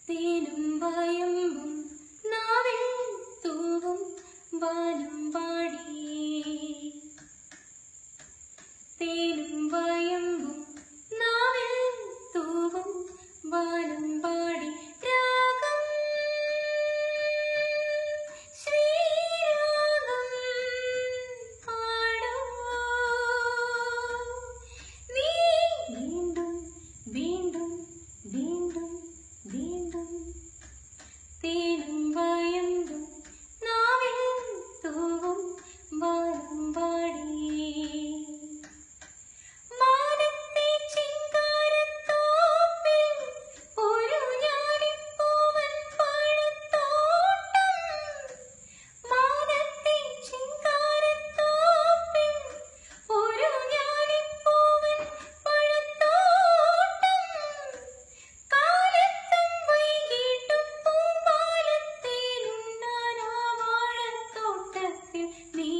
തേനും വയമ്പും നാവിൽ തൂവും വാനമ്പാടി. തേനും വയമ്പും നാവിൽ തൂവും വാനമ്പാടി. രാഗം ശ്രീരാഗം പാടൂ നീ വീണ്ടും വീണ്ടും വീണ്ടും വീണ്ടും. തേനും വയമ്പും നാവിൽ തൂവും വാനമ്പാടി. മാനത്തെ ചിങ്കാരത്തോപ്പിൽ ഒരു ഞാലിപ്പൂവൻ പഴത്തോട്ടം. മാനത്തെ ചിങ്കാരത്തോപ്പിൽ ഒരു ഞാലിപ്പൂവൻ പഴത്തോട്ടം. കാലത്തും വൈകിട്ടും പൂമ്പാലത്തേനുണ്ണാൻ ആ വാഴത്തോട്ടത്തിൽ നീ